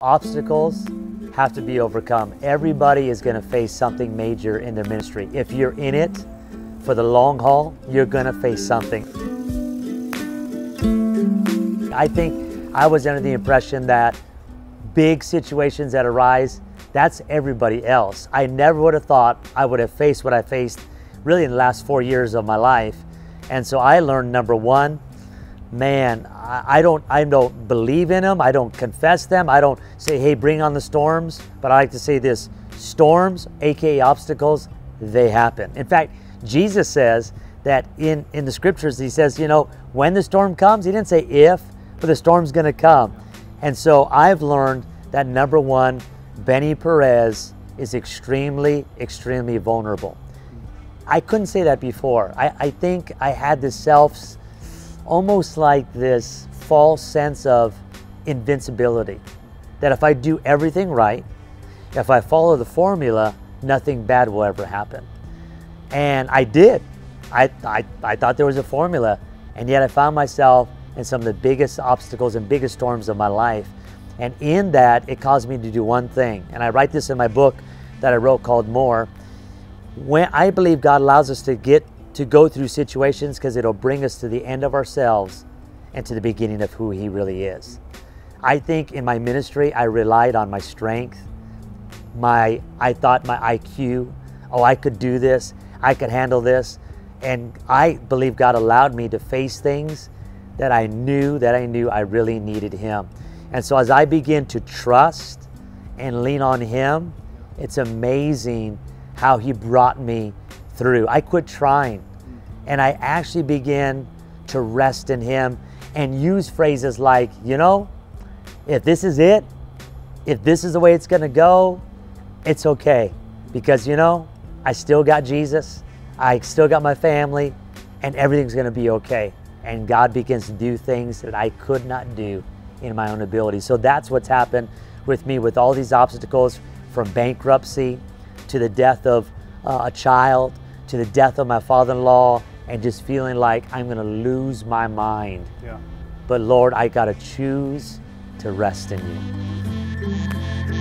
Obstacles have to be overcome. Everybody is going to face something major in their ministry. If you're in it for the long haul, you're going to face something. I think I was under the impression that big situations that arise, that's everybody else. I never would have thought I would have faced what I faced really in the last 4 years of my life. And so I learned, number one, man, I don't believe in them. I don't confess them. I don't say, hey, bring on the storms. But I like to say this: storms, aka obstacles, they happen. In fact, Jesus says that in the scriptures, he says, you know, when the storm comes, he didn't say if, but the storm's going to come. And so I've learned that, number one, Benny Perez is extremely, extremely vulnerable. I couldn't say that before. I think I had this almost like this false sense of invincibility, that if I do everything right, if I follow the formula, nothing bad will ever happen. And I did. I thought there was a formula, and yet I found myself in some of the biggest obstacles and biggest storms of my life. And in that, it caused me to do one thing. And I write this in my book that I wrote called More. When I believe God allows us to go through situations because it'll bring us to the end of ourselves and to the beginning of who He really is. I think in my ministry, I relied on my strength. I thought my IQ, oh, I could do this, I could handle this. And I believe God allowed me to face things that I knew I really needed Him. And so as I begin to trust and lean on Him, it's amazing how He brought me through. I quit trying, and I actually began to rest in Him and use phrases like, you know, if this is it, if this is the way it's going to go, it's okay, because, you know, I still got Jesus, I still got my family, and everything's going to be okay. And God begins to do things that I could not do in my own ability. So that's what's happened with me, with all these obstacles, from bankruptcy to the death of a child, to the death of my father-in-law, and just feeling like I'm going to lose my mind. Yeah. But Lord, I got to choose to rest in You.